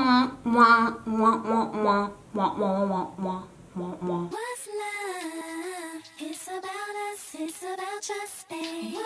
Wah, wah, wah, wah, wah, wah, wah, wah, wah, wah, wah. What's love? It's about us, it's about just me.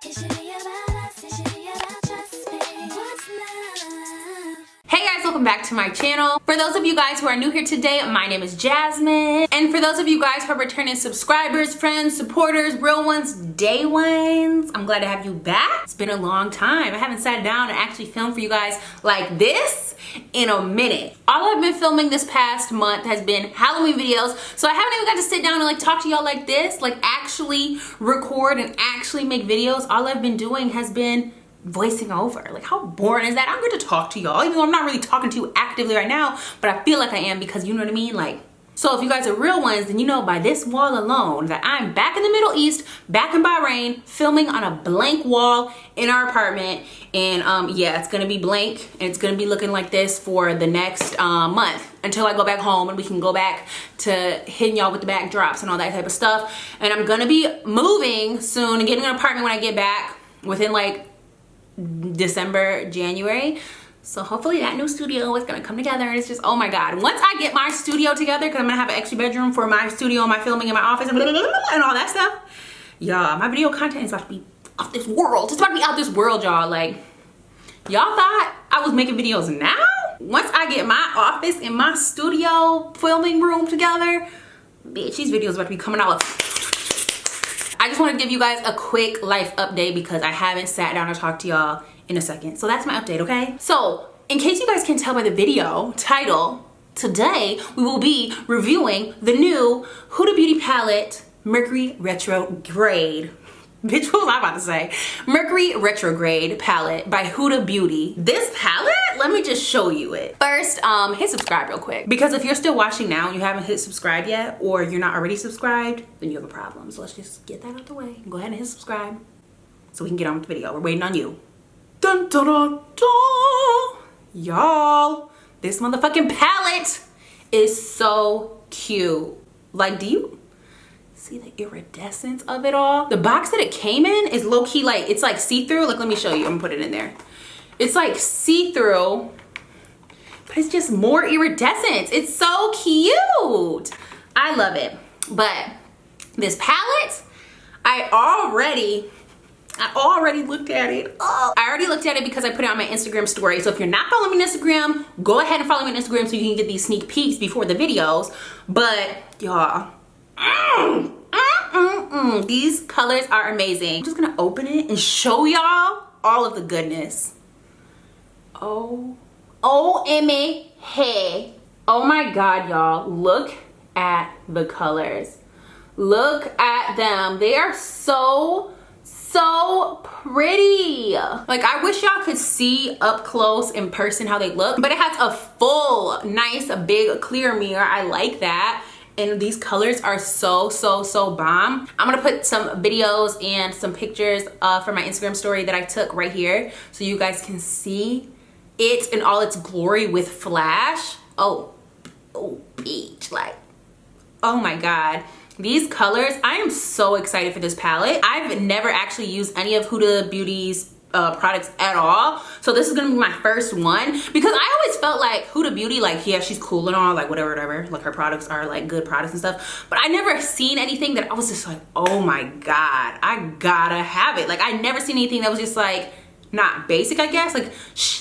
It should be about us, it should be about just me. What's love? Hey guys, welcome back to my channel. For those of you guys who are new here today, my name is Jasmine. And for those of you guys who are returning subscribers, friends, supporters, real ones, day ones, I'm glad to have you back. It's been a long time. I haven't sat down and actually filmed for you guys like this in a minute. All I've been filming this past month has been Halloween videos, so I haven't even got to sit down and like talk to y'all like this, like actually record and actually make videos. All I've been doing has been voicing over. Like, how boring is that? I'm good to talk to y'all, even though I'm not really talking to you actively right now, but I feel like I am, because you know what I mean. Like, so if you guys are real ones, then you know by this wall alone that I'm back in the Middle East, back in Bahrain, filming on a blank wall in our apartment. And yeah, it's gonna be blank and it's gonna be looking like this for the next month until I go back home and we can go back to hitting y'all with the backdrops and all that type of stuff. And I'm gonna be moving soon and getting an apartment when I get back within like December, January. So hopefully that new studio is gonna come together, and it's just, oh my god, once I get my studio together, because I'm gonna have an extra bedroom for my studio, my filming in my office, and all that stuff, yeah, my video content is about to be off this world. It's about to be out this world, y'all. Like, y'all thought I was making videos now? Once I get my office and my studio filming room together, bitch, these videos are about to be coming out. I just want to give you guys a quick life update because I haven't sat down and talked to y'all in a second. So that's my update, okay? So in case you guys can tell by the video title, today we will be reviewing the new Huda Beauty palette, Mercury Retrograde. Bitch, what was I about to say? Mercury Retrograde palette by Huda Beauty. This palette, let me just show you it. First, hit subscribe real quick, because if you're still watching now and you haven't hit subscribe yet, or you're not already subscribed, then you have a problem. So let's just get that out the way. Go ahead and hit subscribe so we can get on with the video. We're waiting on you. Dun dun dun dun! Y'all, this motherfucking palette is so cute. Like, do you see the iridescence of it all? The box that it came in is low-key, like, it's like see-through. Like, let me show you. I'm gonna put it in there. It's like see-through, but it's just more iridescence. It's so cute. I love it. But this palette, I already looked at it. Oh, I already looked at it because I put it on my Instagram story. So if you're not following me on Instagram, go ahead and follow me on Instagram so you can get these sneak peeks before the videos. But y'all, these colors are amazing. I'm just gonna open it and show y'all all of the goodness. Hey. Oh my god, y'all, look at the colors. Look at them. They are so pretty. Like, I wish y'all could see up close in person how they look, but it has a full nice big clear mirror. I like that. And these colors are so bomb. I'm gonna put some videos and some pictures from my Instagram story that I took right here so you guys can see it in all its glory with flash. Oh beach, like, oh my god. These colors, I am so excited for this palette. I've never actually used any of Huda Beauty's products at all, so this is gonna be my first one, because I always felt like Huda Beauty, like, yeah, she's cool and all, like, whatever, like, her products are like good products and stuff, but I never seen anything that I was just like, oh my god, I gotta have it. Like, I never seen anything that was just like not basic, I guess. Like,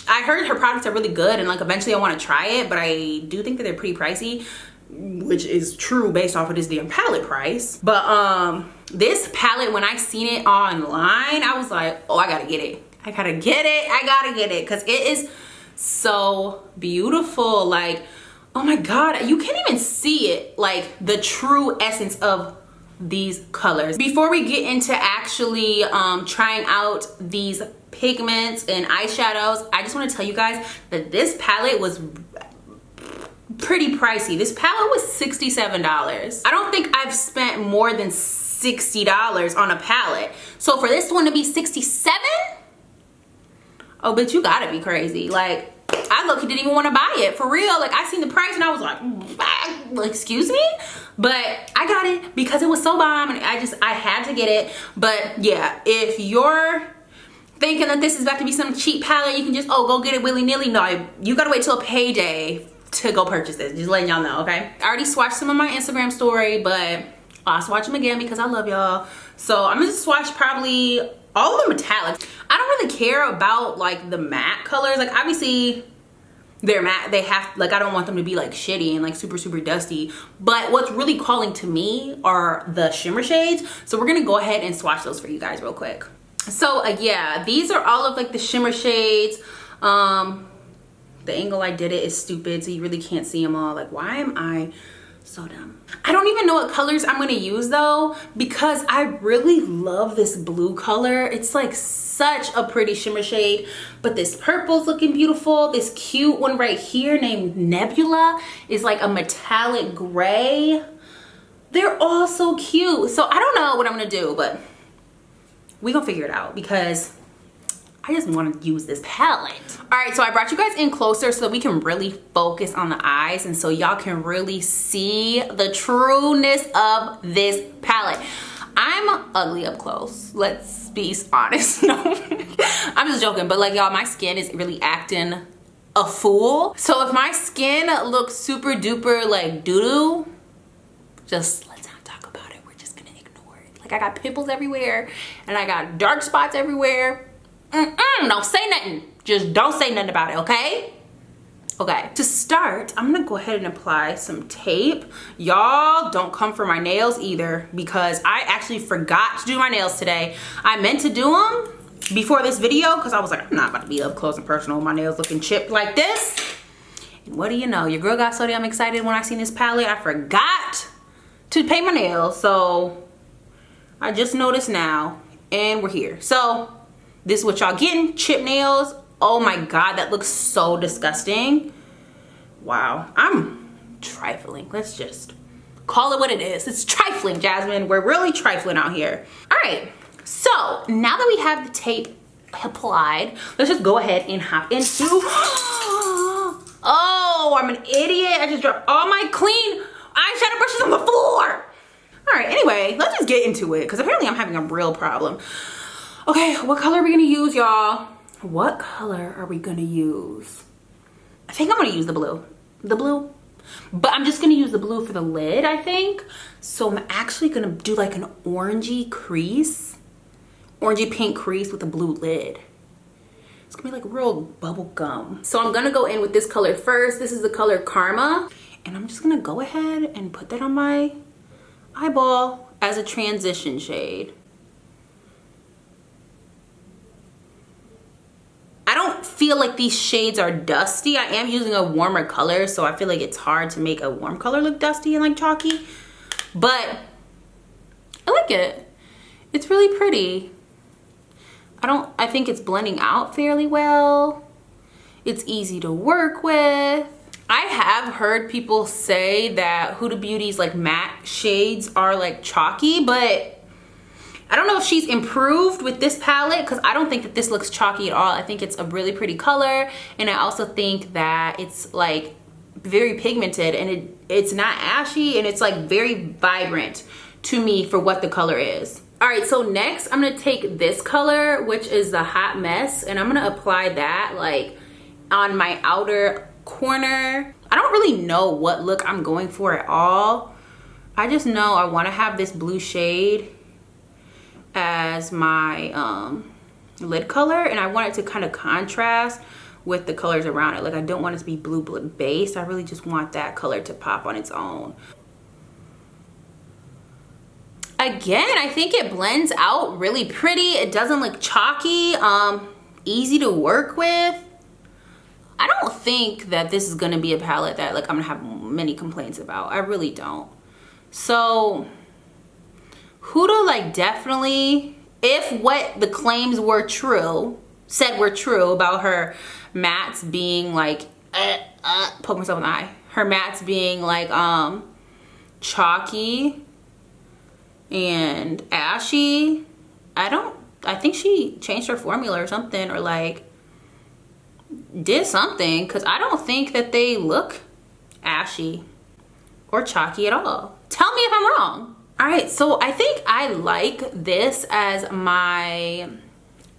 I heard her products are really good and like eventually I want to try it, but I do think that they're pretty pricey, which is true based off of this damn palette price. But this palette, when I seen it online, I was like, oh, I gotta get it, because it is so beautiful. Like, oh my god, you can't even see it, like the true essence of these colors. Before we get into actually trying out these pigments and eyeshadows, I just want to tell you guys that this palette was pretty pricey. This palette was $67. I don't think I've spent more than $60 on a palette. So for this one to be $67? Oh, bitch, you gotta be crazy. Like, I low-key didn't even want to buy it, for real. Like, I seen the price and I was like, excuse me? But I got it because it was so bomb, and I had to get it. But yeah, if you're thinking that this is about to be some cheap palette, you can just, go get it willy-nilly. No, you gotta wait till a payday to go purchase this. Just letting y'all know, okay? I already swatched some of my Instagram story, but I'll swatch them again because I love y'all. So I'm gonna swatch probably all of the metallics. I don't really care about like the matte colors. Like, obviously they're matte, they have, like, I don't want them to be like shitty and like super dusty, but what's really calling to me are the shimmer shades. So we're gonna go ahead and swatch those for you guys real quick. So yeah, these are all of like the shimmer shades. The angle I did it is stupid, so you really can't see them all. Like, why am I so dumb? I don't even know what colors I'm gonna use though, because I really love this blue color. It's like such a pretty shimmer shade, but this purple's looking beautiful. This cute one right here named Nebula is like a metallic gray. They're all so cute. So I don't know what I'm gonna do, but we gonna figure it out because I just want to use this palette. All right, so I brought you guys in closer so that we can really focus on the eyes and so y'all can really see the trueness of this palette. I'm ugly up close, let's be honest. No, I'm just joking, but like, y'all, my skin is really acting a fool. So if my skin looks super duper like doo-doo, just let's not talk about it. We're just gonna ignore it. Like, I got pimples everywhere and I got dark spots everywhere. Don't say nothing. Just don't say nothing about it, okay? Okay, to start, I'm gonna go ahead and apply some tape. Y'all don't come for my nails either because I actually forgot to do my nails today. I meant to do them before this video because I was like, I'm not about to be up close and personal with my nails looking chipped like this. And what do you know? Your girl got so damn excited when I seen this palette, I forgot to paint my nails. So I just noticed now and we're here. So this is what y'all getting, chip nails. Oh my God, that looks so disgusting. Wow, I'm trifling. Let's just call it what it is. It's trifling, Jasmine. We're really trifling out here. All right, so now that we have the tape applied, let's just go ahead and hop into, oh, I'm an idiot. I just dropped all my clean eyeshadow brushes on the floor. All right, anyway, let's just get into it because apparently I'm having a real problem. Okay, what color are we gonna use, y'all? What color are we gonna use? I think I'm gonna use the blue. The blue? But I'm just gonna use the blue for the lid, I think. So I'm actually gonna do like an orangey crease. Orangey pink crease with a blue lid. It's gonna be like real bubble gum. So I'm gonna go in with this color first. This is the color Karma. And I'm just gonna go ahead and put that on my eyeball as a transition shade. I don't feel like these shades are dusty. I am using a warmer color, so I feel like it's hard to make a warm color look dusty and like chalky. But I like it. It's really pretty. I think it's blending out fairly well. It's easy to work with. I have heard people say that Huda Beauty's like matte shades are like chalky, but I don't know if she's improved with this palette because I don't think that this looks chalky at all. I think it's a really pretty color, and I also think that it's like very pigmented and it's not ashy, and it's like very vibrant to me for what the color is. All right, so next I'm gonna take this color, which is the Hot Mess, and I'm gonna apply that like on my outer corner. I don't really know what look I'm going for at all. I just know I want to have this blue shade as my lid color, and I want it to kind of contrast with the colors around it. Like, I don't want it to be blue base. I really just want that color to pop on its own. Again, I think it blends out really pretty. It doesn't look chalky, easy to work with. I don't think that this is gonna be a palette that like I'm gonna have many complaints about. I really don't. So Huda like definitely, if what the claims were true, were true about her mattes being like, poke myself in the eye. Her mattes being like chalky and ashy. I think she changed her formula or something, or like did something, because I don't think that they look ashy or chalky at all. Tell me if I'm wrong. All right, so I think I like this as my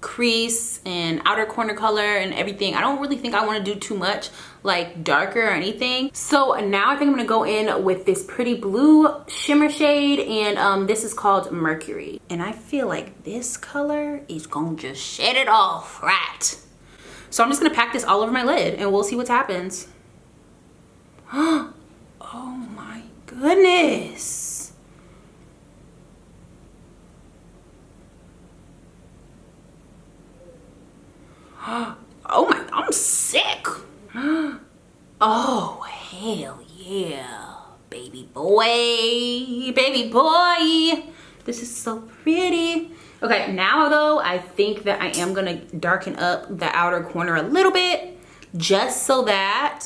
crease and outer corner color and everything. I don't really think I want to do too much like darker or anything. So now I think I'm gonna go in with this pretty blue shimmer shade, and this is called Mercury. And I feel like this color is gonna just shade it off right. So I'm just gonna pack this all over my lid and we'll see what happens. Oh my goodness. Oh my, I'm sick. Oh, hell yeah. Baby boy, baby boy. This is so pretty. Okay, now though, I think that I am gonna darken up the outer corner a little bit, just so that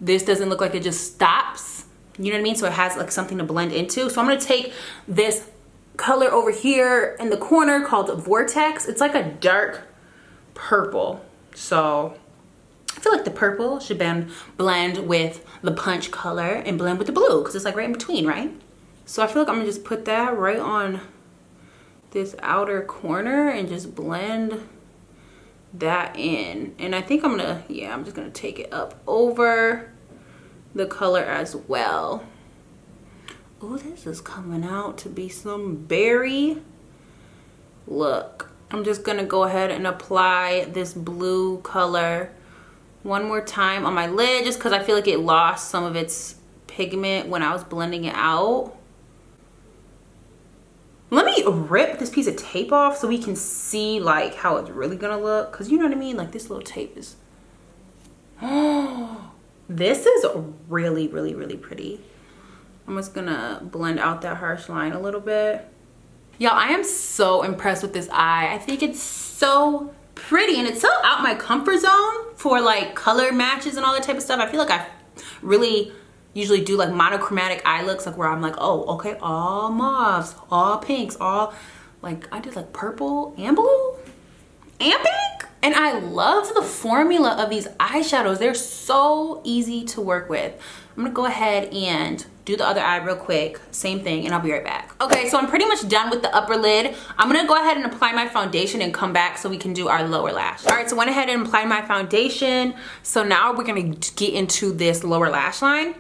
this doesn't look like it just stops. You know what I mean? So it has like something to blend into. So I'm gonna take this color over here in the corner called Vortex. It's like a dark purple. So I feel like the purple should blend with the punch color and blend with the blue, because it's like right in between, right? So I feel like I'm gonna just put that right on this outer corner and just blend that in. And I think I'm just gonna take it up over the color as well. Oh, this is coming out to be some berry. Look, I'm just gonna go ahead and apply this blue color one more time on my lid, just because I feel like it lost some of its pigment when I was blending it out. Let me rip this piece of tape off so we can see like how it's really gonna look, because you know what I mean, like this little tape is, oh, this is really, really, really pretty. I'm just gonna blend out that harsh line a little bit. Y'all, I am so impressed with this eye. I think it's so pretty, and it's so out my comfort zone for like color matches and all that type of stuff. I feel like I really usually do like monochromatic eye looks, like where I'm like, oh, okay, all mauves, all pinks, all like, I did like purple and blue and pink. And I love the formula of these eyeshadows. They're so easy to work with. I'm gonna go ahead and do the other eye real quick, same thing, and I'll be right back. Okay, so I'm pretty much done with the upper lid. I'm gonna go ahead and apply my foundation and come back so we can do our lower lash. All right, so I went ahead and applied my foundation. So now we're gonna get into this lower lash line.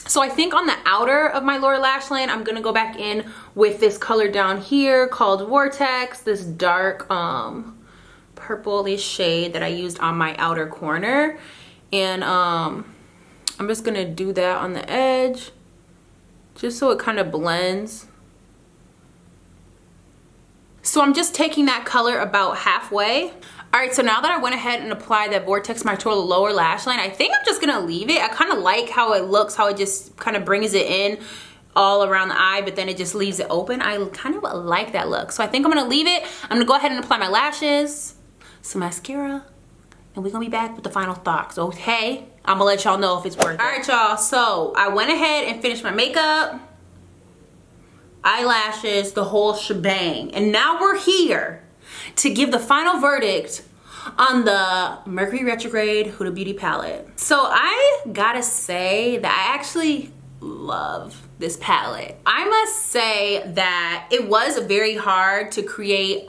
So I think on the outer of my lower lash line, I'm gonna go back in with this color down here called Vortex, this dark purplish shade that I used on my outer corner. And I'm just gonna do that on the edge, just so it kind of blends. So I'm just taking that color about halfway. All right, so now that I went ahead and applied that Vortex to the lower lash line, I think I'm just gonna leave it. I kind of like how it looks, how it just kind of brings it in all around the eye, but then it just leaves it open. I kind of like that look. So I think I'm gonna leave it. I'm gonna go ahead and apply my lashes, some mascara, and we're gonna be back with the final thoughts. Okay, I'm gonna let y'all know if it's worth it. All right, y'all, so I went ahead and finished my makeup, eyelashes, the whole shebang. And now we're here to give the final verdict on the Mercury Retrograde Huda Beauty palette. So I gotta say that I actually love this palette. I must say that it was very hard to create,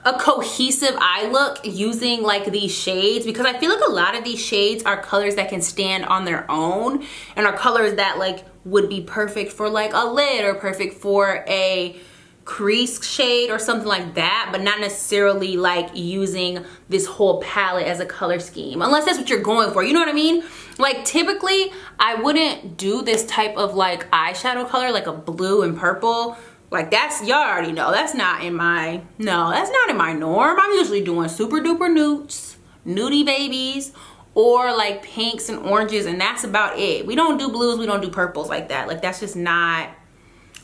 a cohesive eye look using like these shades, because I feel like a lot of these shades are colors that can stand on their own and are colors that like would be perfect for like a lid or perfect for a crease shade or something like that, but not necessarily like using this whole palette as a color scheme, unless that's what you're going for, you know what I mean? Like typically I wouldn't do this type of like eyeshadow color, like a blue and purple. Like that's, y'all already know, that's not in my, no, that's not in my norm. I'm usually doing super duper nudes, nudie babies, or like pinks and oranges, and that's about it. We don't do blues, we don't do purples like that. Like that's just not,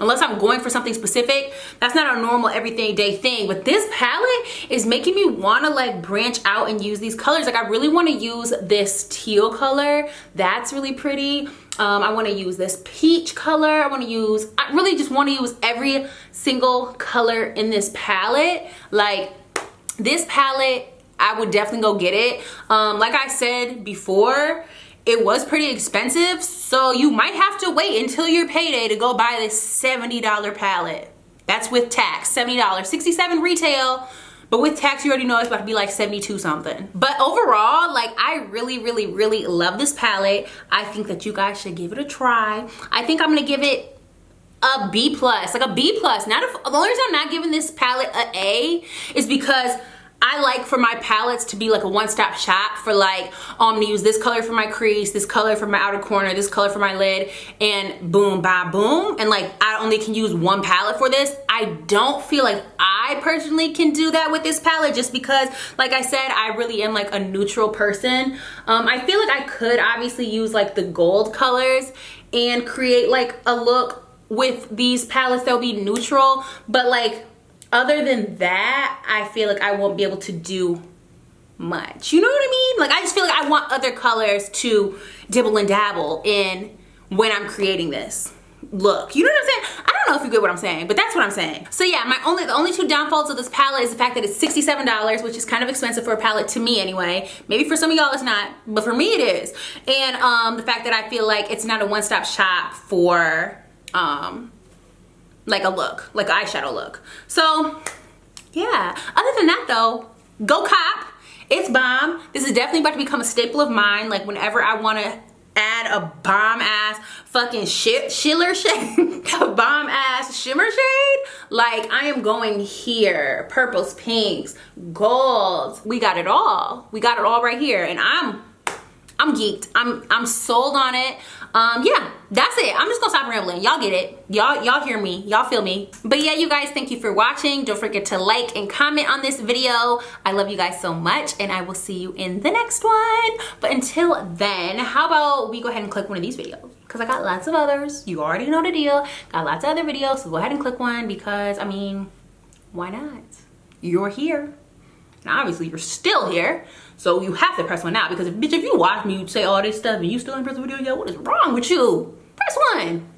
unless I'm going for something specific, that's not a normal everyday thing. But this palette is making me want to like branch out and use these colors. Like I really want to use this teal color, that's really pretty. I want to use this peach color. I really just want to use every single color in this palette. Like this palette I would definitely go get it. Like I said before, it was pretty expensive, so you might have to wait until your payday to go buy this $70 palette. That's with tax, $70, $67 retail, but with tax you already know it's about to be like 72 something. But overall, like, I really love this palette. I think that you guys should give it a try. I think I'm gonna give it a B+, like a B+. The only reason I'm not giving this palette an A is because I like for my palettes to be like a one-stop shop for like, I'm gonna use this color for my crease, this color for my outer corner, this color for my lid, and boom, bam, boom. And like, I only can use one palette for this. I don't feel like I personally can do that with this palette just because, like I said, I really am like a neutral person. I feel like I could obviously use like the gold colors and create like a look with these palettes that'll be neutral, but like, other than that, I feel like I won't be able to do much. You know what I mean? Like, I just feel like I want other colors to dibble and dabble in when I'm creating this look. You know what I'm saying? I don't know if you get what I'm saying, but that's what I'm saying. So yeah, the only two downfalls of this palette is the fact that it's $67, which is kind of expensive for a palette to me anyway. Maybe for some of y'all it's not, but for me it is. And the fact that I feel like it's not a one-stop shop for like a look, like an eyeshadow look. So yeah, other than that though, go cop. It's bomb. This is definitely about to become a staple of mine. Like, whenever I want to add a bomb ass fucking shimmer shade, a bomb ass shimmer shade, like, I am going here. Purples, pinks, golds. We got it all. We got it all right here, and I'm geeked. I'm sold on it. Yeah, that's it. I'm just gonna stop rambling. Y'all get it. Y'all hear me. Y'all feel me. But yeah, you guys, thank you for watching. Don't forget to like and comment on this video. I love you guys so much, and I will see you in the next one. But until then, how about we go ahead and click one of these videos? Because I got lots of others. You already know the deal. Got lots of other videos, so go ahead and click one because, I mean, why not? You're here. And obviously you're still here, so you have to press one now, because bitch, if you watch me say all this stuff and you still ain't press the video yet, what is wrong with you? Press one.